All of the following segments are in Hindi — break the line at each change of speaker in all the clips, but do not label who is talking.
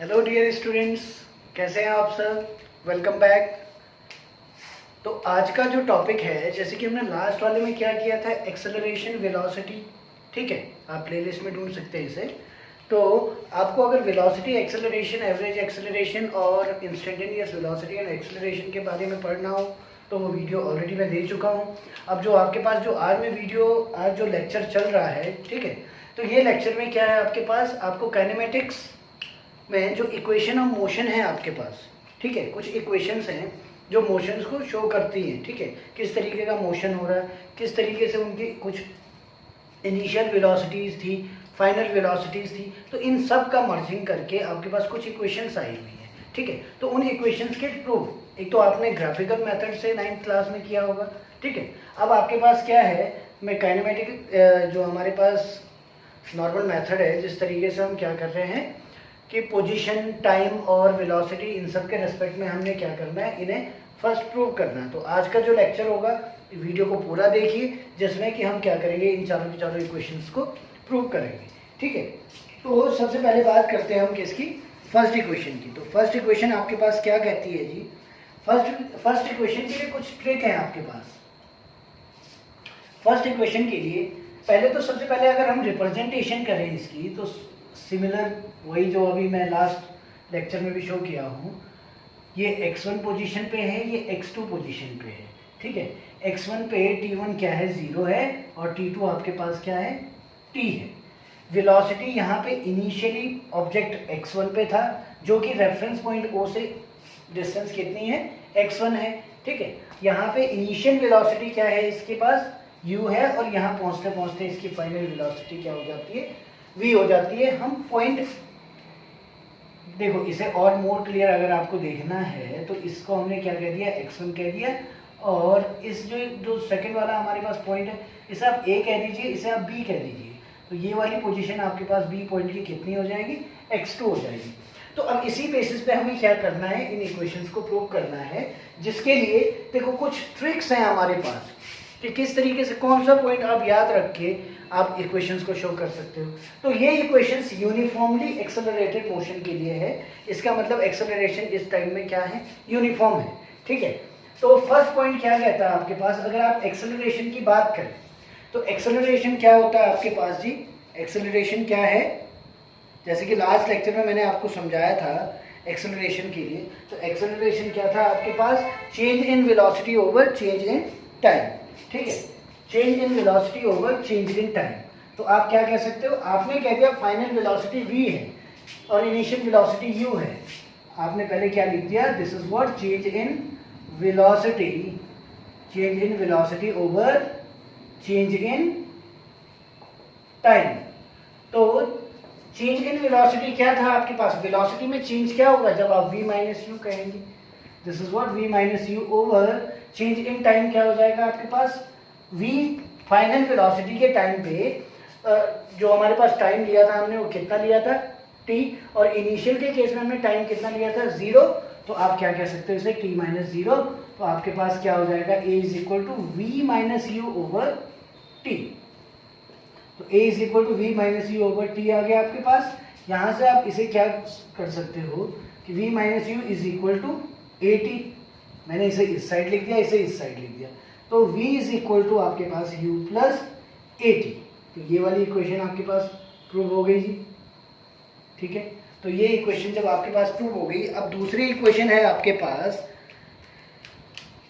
हेलो डियर स्टूडेंट्स, कैसे हैं आप सब। Welcome back. तो आज का जो टॉपिक है, जैसे कि हमने लास्ट वाले में क्या किया था, एक्सेलरेशन वेलोसिटी। ठीक है, आप प्लेलिस्ट में ढूंढ सकते हैं इसे। तो आपको अगर वेलोसिटी, एक्सेलरेशन, एवरेज एक्सेलरेशन और इंस्टेंटेनियस वेलोसिटी एंड एक्सेलरेशन के बारे में पढ़ना हो तो वो वीडियो ऑलरेडी मैं दे चुका हूँ। अब जो आपके पास जो आज जो लेक्चर चल रहा है, ठीक है, तो ये लेक्चर में क्या है आपके पास, आपको काइनेमेटिक्स में जो इक्वेशन ऑफ मोशन है आपके पास, ठीक है, कुछ इक्वेशंस हैं जो मोशंस को शो करती हैं। ठीक है, किस तरीके का मोशन हो रहा है, किस तरीके से उनकी कुछ इनिशियल वेलोसिटीज़ थी, फाइनल वेलोसिटीज़ थी, तो इन सब का मर्जिंग करके आपके पास कुछ इक्वेशंस आई हुई हैं। ठीक है, तो उन इक्वेशंस के प्रूफ एक तो आपने ग्राफिकल मेथड से 9th क्लास में किया होगा। ठीक है, अब आपके पास क्या है, मैं काइनेमेटिक जो हमारे पास नॉर्मल मेथड है, जिस तरीके से हम क्या कर रहे हैं कि पोजीशन, टाइम और वेलोसिटी, इन सब के रेस्पेक्ट में हमने क्या करना है, इन्हें फर्स्ट प्रूव करना है। तो आज का जो लेक्चर होगा, वीडियो को पूरा देखिए, जिसमें कि हम क्या करेंगे, इन चारों की चारों इक्वेशंस को प्रूव करेंगे। ठीक है, तो सबसे पहले बात करते हैं हम किसकी, फर्स्ट इक्वेशन की। तो फर्स्ट इक्वेशन आपके पास क्या कहती है जी, फर्स्ट इक्वेशन के लिए कुछ ट्रिक है आपके पास। फर्स्ट इक्वेशन के लिए पहले तो सबसे पहले अगर हम रिप्रेजेंटेशन करें इसकी, तो सिमिलर वही जो अभी मैं लास्ट लेक्चर में भी शो किया हूँ, ये x1 पोजीशन पे है, ये x2 पोजीशन पे है। ठीक है, x1 पे t1 क्या है, 0 है, और t2 आपके पास क्या है, t है। वेलोसिटी यहाँ पे इनिशियली ऑब्जेक्ट x1 पे था, जो कि रेफरेंस पॉइंट O से डिस्टेंस कितनी है, x1 है। ठीक है, यहाँ पे इनिशियल वेलोसिटी क्या है, इसके पास u है, और यहाँ पहुँचते पहुँचते इसकी फाइनल वेलोसिटी क्या हो जाती है, v हो जाती है। हम पॉइंट देखो, इसे और मोर क्लियर अगर आपको देखना है तो इसको हमने क्या कह दिया, x1 कह दिया, और इस जो सेकंड वाला हमारे पास पॉइंट है, इसे आप a कह दीजिए, इसे आप b कह दीजिए। तो ये वाली पोजीशन आपके पास b पॉइंट की कितनी हो जाएगी, x2 हो जाएगी। तो अब इसी बेसिस पे हमें क्या करना है, इन इक्वेशंस को प्रूव करना है, जिसके लिए देखो कुछ ट्रिक्स हैं हमारे पास कि किस तरीके से कौन सा पॉइंट आप याद रख के आप इक्वेशंस को शो कर सकते हो। तो ये इक्वेशंस यूनिफॉर्मली एक्सेलरेटेड मोशन के लिए है। इसका मतलब एक्सेलरेशन इस टाइम में क्या है, यूनिफॉर्म है। ठीक है, तो फर्स्ट पॉइंट क्या कहता है आपके पास, अगर आप एक्सेलरेशन की बात करें तो एक्सेलरेशन क्या होता है आपके पास जी, एक्सेलरेशन क्या है, जैसे कि लास्ट लेक्चर में मैंने आपको समझाया था एक्सेलरेशन के लिए। तो एक्सेलरेशन क्या था आपके पास, change in velocity over change in time. ठीक है, change in velocity over change in time. तो आप क्या कह सकते हो, आपने कह दिया फाइनल वेलोसिटी v है और इनिशियल वेलोसिटी u है। आपने पहले क्या लिख दिया, this is what change in velocity over change in time. तो चेंज इन वेलोसिटी क्या था आपके पास, वेलोसिटी में चेंज क्या होगा जब आप v माइनस यू कहेंगे, this is what v minus U over change in time क्या हो जाएगा आपके पास, v फाइनल वेलोसिटी के टाइम पे जो हमारे पास टाइम लिया था हमने, वो कितना लिया था, t, और इनिशियल के केस में हमने टाइम कितना लिया था, 0। तो आप क्या कह सकते हो इसे, t माइनस 0। तो आपके पास क्या हो जाएगा, a is equal to V minus U over T. तो a is equal to V minus U over T आ गया आपके पास। यहाँ से आप इसे क्या कर सकते हो कि v minus u is equal to a t. मैंने इसे इस साइड लिख दिया, इसे इस साइड लिख दिया, तो v इज इक्वल टू आपके पास u प्लस ए टी। तो ये वाली इक्वेशन आपके पास प्रूव हो गई जी। ठीक है, तो ये इक्वेशन जब आपके पास प्रूव हो गई, अब दूसरी इक्वेशन है आपके पास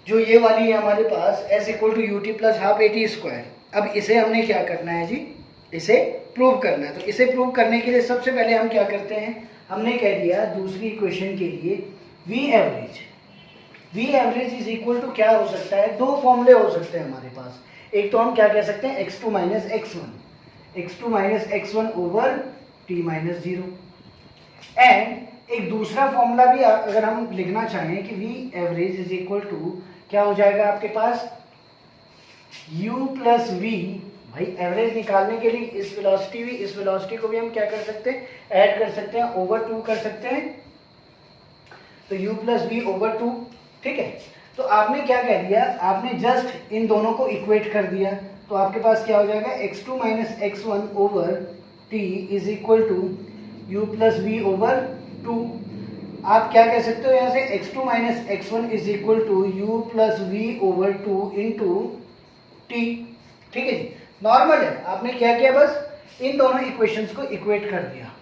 जो ये वाली है हमारे पास, s equal to u t plus half a t square. अब इसे हमने क्या करना है जी, इसे प्रूव करना है। तो इसे प्रूव करने के लिए सबसे पहले हम क्या करते हैं, हमने कह दिया दूसरी इक्वेशन के लिए v average is equal to क्या हो सकता है, दो फॉर्मूले हो सकते हैं हमारे पास। एक तो हम क्या कह सकते हैं, x2 minus x1 over t minus 0, and एक दूसरा फॉर्मूला भी अगर हम लिखना चाहें कि v average is equal to क्या हो जाएगा आपके पास, u प्लस v। भाई एवरेज निकालने के लिए इस वेलोसिटी को भी हम क्या कर सकते हैं, ऐड कर सकते हैं, ओवर 2 कर सकते हैं, तो u प्लस v ओवर 2। ठीक है, तो आपने क्या कह दिया, आपने जस्ट इन दोनों को इक्वेट कर दिया। तो आपके पास क्या हो जाएगा, x2 minus x1 over t is equal to u plus v over 2। आप क्या कह सकते हो यहाँ से x2 minus x1 is equal to u plus v over 2 into t. ठीक है जी, नॉर्मल है। आपने क्या किया, बस इन दोनों इक्वेशंस को इक्वेट कर दिया।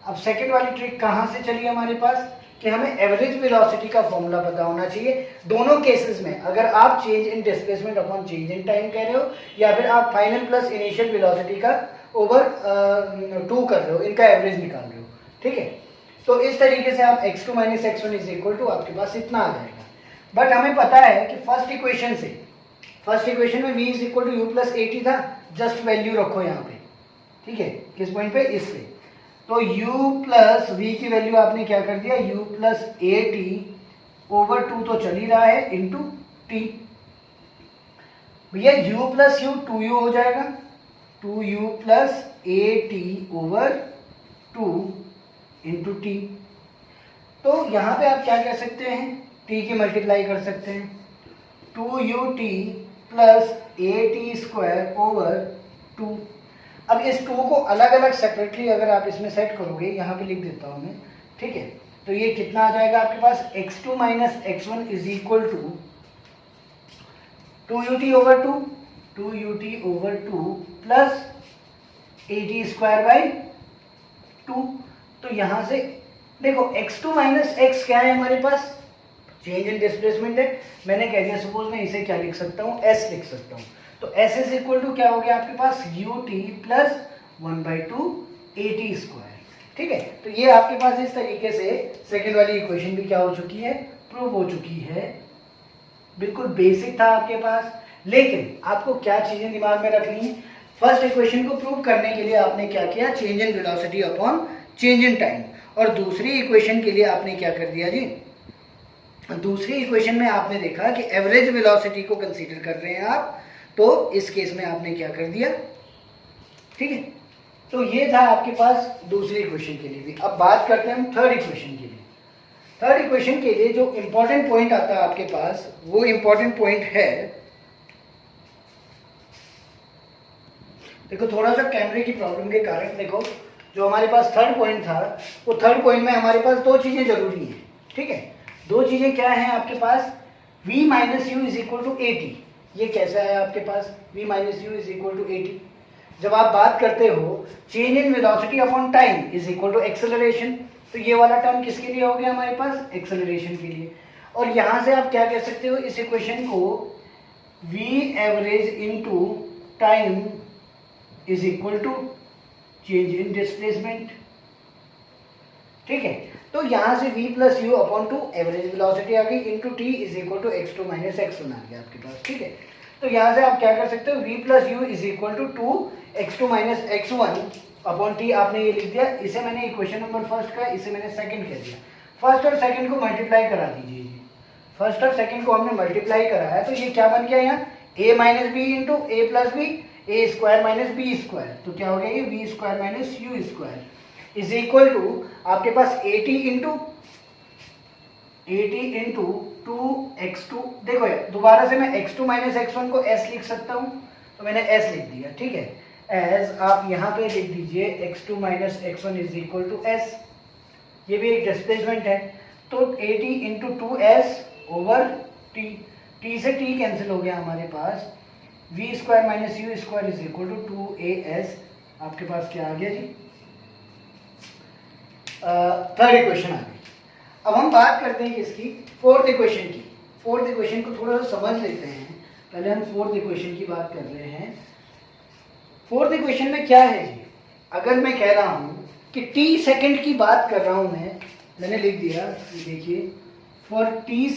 अब सेकंड वाली ट्रिक कहाँ से चली हमारे पास कि हमें एवरेज वेलोसिटी का फॉर्मूला पता होना चाहिए दोनों केसेस में। अगर आप change in displacement upon change in time कह रहे हो या फिर आप फाइनल प्लस इनिशियल वेलोसिटी का ओवर 2 कर रहे हो, इनका एवरेज निकाल रहे हो। ठीक है, तो इस तरीके से आप x2 minus x1 is equal to आपके पास इतना आ जाएगा। बट हमें पता है कि फर्स्ट इक्वेशन में v is equal to u plus a t था, जस्ट वैल्यू रखो यहाँ पे। ठीक है, किस पॉइंट पे, इस पे। तो u प्लस वी की वैल्यू आपने क्या कर दिया, u plus a T over 2 तो चल ही रहा है इंटू टी। भैया u प्लस यू 2u हो जाएगा, 2u plus a T over 2 into T. तो यहाँ पे आप क्या कह सकते हैं, t की मल्टीप्लाई कर सकते हैं, 2ut plus a t square over 2। अब इस 2 को अलग अलग सेपरेटली अगर आप इसमें सेट करोगे, यहाँ पे लिख देता हूँ मैं। ठीक है, तो ये कितना आ जाएगा आपके पास, x2 minus x1 is equal to 2ut over 2 plus a t square by 2। तो यहाँ से देखो x2 माइनस x क्या है हमारे पास, चेंज इन डिस्प्लेसमेंट है। मैंने कह दिया सपोज मैं इसे क्या लिख सकता हूँ, s लिख सकता हूँ। तो s इज इक्वल टू क्या हो गया आपके पास, ut प्लस 1/2 ए टी स्क्वायर। ठीक है, तो ये आपके पास इस तरीके से सेकेंड वाली इक्वेशन भी क्या हो चुकी है, प्रूव हो चुकी है। बिल्कुल बेसिक था आपके पास, लेकिन आपको क्या चीजें दिमाग में रखनी है। फर्स्ट इक्वेशन को प्रूव करने के लिए आपने क्या किया, change in velocity upon change in time. और दूसरी इक्वेशन के लिए आपने क्या कर दिया जी, दूसरी इक्वेशन में आपने देखा कि एवरेज वेलोसिटी को कंसीडर कर रहे हैं आप, तो इस केस में आपने क्या कर दिया। ठीक है, तो ये था आपके पास दूसरी इक्वेशन के लिए भी। अब बात करते हैं हम थर्ड इक्वेशन के लिए। थर्ड इक्वेशन के लिए जो इंपॉर्टेंट पॉइंट आता है आपके पास, वो इंपॉर्टेंट पॉइंट है, देखो थोड़ा सा कैमरे की प्रॉब्लम के कारण देखो जो हमारे पास थर्ड पॉइंट था, वो थर्ड पॉइंट में हमारे पास दो चीजें जरूरी हैं। ठीक है, दो चीजें क्या हैं आपके पास, v minus u is equal to a t. ये कैसा है आपके पास, v minus u is equal to a t. जब आप बात करते हो change in velocity upon time is equal to acceleration, तो ये वाला टर्म किसके लिए हो गया हमारे पास, एक्सेलरेशन के लिए। और यहां से आप क्या कह सकते हो इस इक्वेशन को, v average into time is equal to change in displacement. ठीक है, तो यहां से v plus U upon two average velocity आ गई into T is equal to x2 minus x1 आ गया आपके पास। ठीक है, तो यहां से आप क्या कर सकते हो, v plus u is equal to 2x2 minus x1 upon t आपने ये लिख दिया। इसे मैंने इक्वेशन नंबर फर्स्ट का, इसे मैंने सेकंड कह दिया। फर्स्ट और सेकंड को मल्टीप्लाई करा दीजिए जी, फर्स्ट और सेकंड को हमने मल्टीप्लाई कराया तो ये क्या बन गया यहाँ, a minus b into a plus b, a square minus b square. तो क्या हो गया ये, v square minus u square is equal to आपके पास ए टी इंटू 2x2। देखो दोबारा से मैं x2 माइनस x1 को s लिख सकता हूँ, तो मैंने s लिख दिया। ठीक है, एज आप यहाँ पे लिख दीजिए x2 minus x1 is equal to s, ये भी एक डिस्प्लेसमेंट है। तो a t into 2s over t, t से t कैंसिल हो गया हमारे पास, v square minus u square is equal to 2as। आपके पास क्या आ गया जी, थर्ड इक्वेशन आ गई। अब हम बात करते हैं इसकी फोर्थ इक्वेशन की। फोर्थ इक्वेशन को थोड़ा सा समझ लेते हैं, पहले हम फोर्थ इक्वेशन की बात कर रहे हैं। फोर्थ इक्वेशन में क्या है जी, अगर मैं कह रहा हूं कि t सेकंड की बात कर रहा हूं मैंने लिख दिया, देखिए फॉर t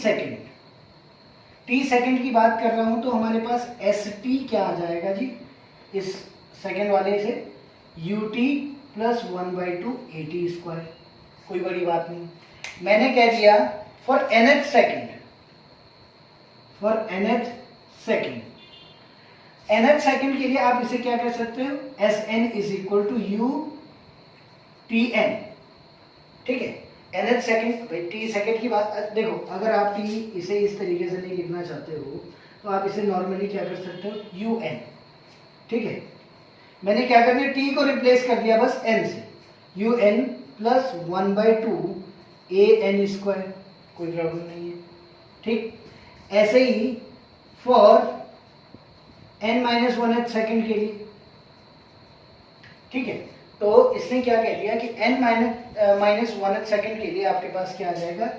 सेकंड की बात कर रहा हूं तो हमारे पास एस टी क्या आ जाएगा जी, इस सेकंड वाले से ut प्लस 1/2 ए टी स्क्वायर। कोई बड़ी बात नहीं। मैंने कह दिया फॉर nth सेकंड के लिए आप इसे क्या कह सकते हो, s n is equal to u t n. ठीक है, nth सेकंड, भाई टी सेकंड की बात देखो, अगर आप टी इसे इस तरीके से नहीं लिखना चाहते हो तो आप इसे नॉर्मली क्या कर सकते हो, यू एन। ठीक है, मैंने क्या कर दिया, टी को रिप्लेस कर दिया बस n से, u n plus 1/2 an square, कोई प्रॉब्लम नहीं है। ठीक, ऐसे ही फॉर n-1th सेकेंड के लिए। ठीक है, तो इसने क्या कह दिया कि n-1th सेकेंड के लिए आपके पास क्या आ जाएगा,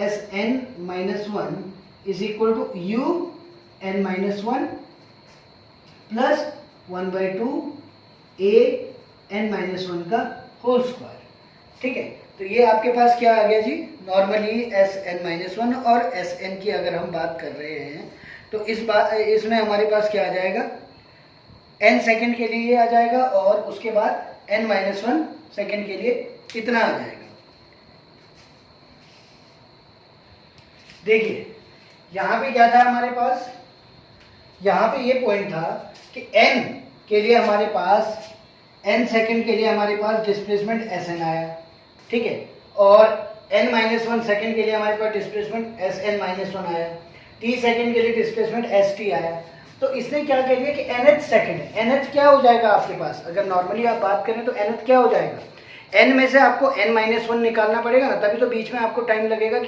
Sn-1 is equal to un-1 plus 1/2 an-1 का होल स्क्वायर। ठीक है, तो ये आपके पास क्या आ गया जी, नॉर्मली Sn-1 और Sn की अगर हम बात कर रहे हैं तो इसमें हमारे पास क्या आ जाएगा, n सेकेंड के लिए आ जाएगा और उसके बाद n-1 सेकेंड के लिए कितना आ जाएगा। देखिए यहाँ पे क्या था हमारे पास, यहाँ पे ये पॉइंट था कि n के लिए हमारे पास, n सेकेंड के लिए हमारे पास डिस्प्लेसमेंट Sn आया। ठीक है, और n-1 सेकेंड के लिए हमारे पास डिस्प्लेसमेंट Sn-1 आया, t सेकेंड के लिए डिस्प्लेसमेंट St आया। तो इसने क्या कह दिया कि nth सेकेंड, nth क्या हो जाएगा आपके पास, अगर नॉर्मली आप बात करें तो nth क्या हो जाएगा, n में से आपको n-1 निकालना पड़ेगा ना, तभी तो बीच में आपको टाइम लगेगा कि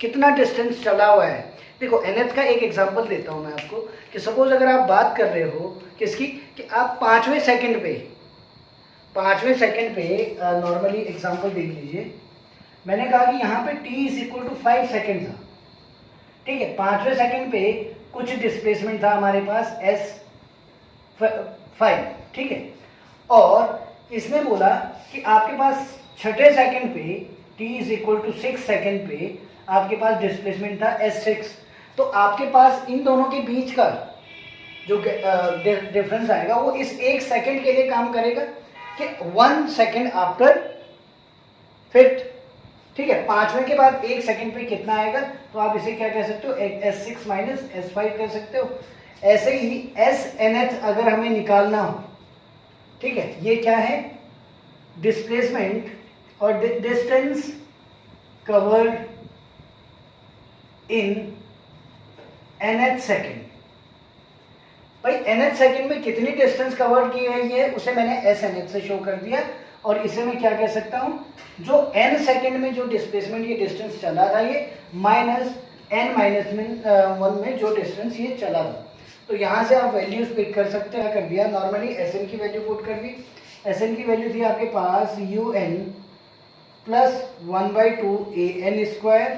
कितना डिस्टेंस चला हुआ है। देखो nth का एक एग्जांपल देता हूँ मैं आपको कि सपोज अगर आप बात कर रहे हो किसकी, कि आप पाँचवें सेकंड पे नॉर्मली एग्जांपल देख लीजिए। मैंने कहा कि यहाँ पे t is equal to 5 second था। ठीक है, पाँचवें सेकंड पे कुछ डिस्प्लेसमेंट था हमारे पास s5। ठीक है, और इसने बोला कि आपके पास छठे सेकंड पे t is equal to 6 second पे आपके पास डिस्प्लेसमेंट था s6। तो आपके पास इन दोनों के बीच का जो डिफरेंस आएगा वो इस एक सेकंड के लिए काम करेगा कि 1 सेकंड आफ्टर फिफ्थ। ठीक है, पांचवें के बाद एक सेकंड पे कितना आएगा, तो आप इसे क्या कह सकते हो, s6 माइनस s5 कह सकते हो। ऐसे ही Snth अगर हमें निकालना हो, ठीक है, ये क्या है, डिस्प्लेसमेंट और distance covered in nth second. भाई nth सेकेंड में कितनी डिस्टेंस कवर की गई है उसे मैंने Snth से शो कर दिया, और इसे मैं क्या कह सकता हूं, जो n सेकेंड में जो डिस्प्लेसमेंट ये डिस्टेंस चला था ये माइनस n-1 में जो डिस्टेंस ये चला था। तो यहाँ से आप वैल्यूज पिक कर सकते हैं। कर दिया नॉर्मली Sn की वैल्यू पुट कर दी। Sn की वैल्यू थी आपके पास un plus 1/2 an square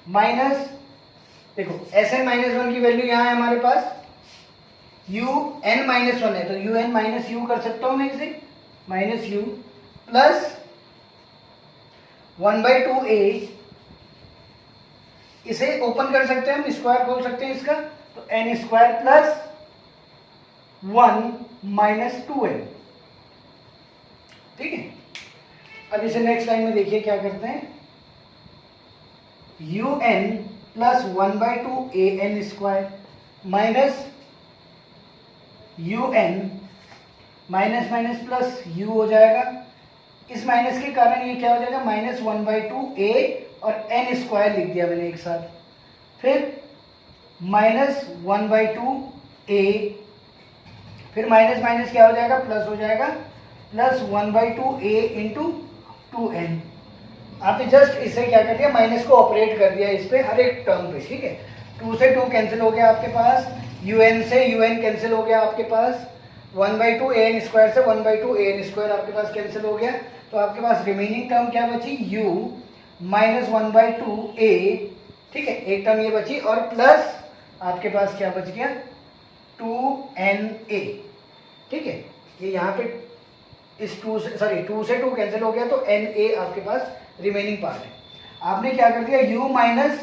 minus, देखो Sn-1 की वैल्यू यहाँ है हमारे पास, un-1 है तो un माइनस u कर सकता हूँ मैं इसे, माइनस u प्लस 1/2 a, इसे ओपन कर सकते हैं हम, स्क्वायर खोल सकते हैं इसका, तो n square plus 1 minus 2n। ठीक है, अब इसे नेक्स्ट लाइन में देखिए क्या करते हैं, un plus 1/2 an square minus un minus minus plus u हो जाएगा। इस माइनस के कारण ये क्या हो जाएगा, माइनस 1/2 a और n स्क्वायर लिख दिया मैंने एक साथ, फिर माइनस 1/2 a, फिर माइनस माइनस क्या हो जाएगा, प्लस हो जाएगा, प्लस 1/2 a इंटू 2n। आपने जस्ट इसे क्या कर दिया, माइनस को ऑपरेट कर दिया इस पे हर एक टर्म पे। ठीक है, 2 से 2 कैंसिल हो गया आपके पास, un से un कैंसिल हो गया आपके पास, 1/2 an स्क्वायर से 1/2 an स्क्वायर आपके पास कैंसिल हो गया। तो आपके पास रिमेनिंग टर्म क्या बची, u माइनस 1/2 a। ठीक है, एक टर्म ये बची, और प्लस आपके पास क्या बच गया, 2na। ठीक है, ये यहाँ पे इस 2 से 2 कैंसिल हो गया, तो na आपके पास रिमेनिंग पार्ट है। आपने क्या कर दिया, u माइनस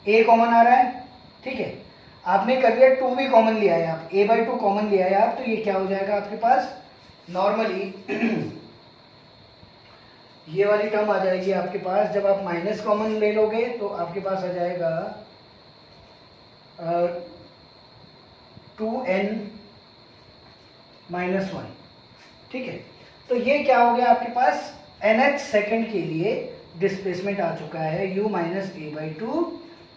a कॉमन आ रहा है। ठीक है, आपने कर दिया 2 भी कॉमन लिया है, आप a/2 कॉमन लिया है आप, तो ये क्या हो जाएगा आपके पास, नॉर्मली ये वाली टर्म आ जाएगी आपके पास। जब आप माइनस कॉमन ले लोगे तो आपके पास आ जाएगा 2n माइनस 1। ठीक है, तो ये क्या हो गया आपके पास, nth सेकंड के लिए डिस्प्लेसमेंट आ चुका है u minus a/2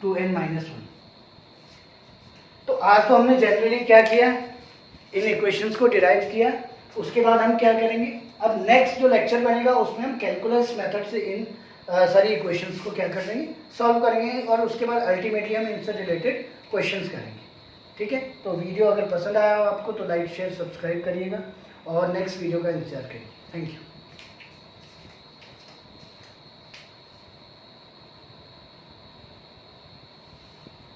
2n minus 1। तो आज तो हमने जनरली क्या किया, इन इक्वेशंस को डिराइव किया। उसके बाद हम क्या करेंगे, अब नेक्स्ट जो लेक्चर बनेगा उसमें हम कैलकुलस मेथड से इन सारी इक्वेशंस को क्या कर देंगे, सॉल्व करेंगे, और उसके बाद अल्टीमेटली हम इनसे रिलेटेड क्वेश्चंस करेंगे। ठीक है, तो वीडियो अगर पसंद आया हो आपको तो लाइक शेयर सब्सक्राइब करिएगा और नेक्स्ट वीडियो का इंतजार करिए। Thank you.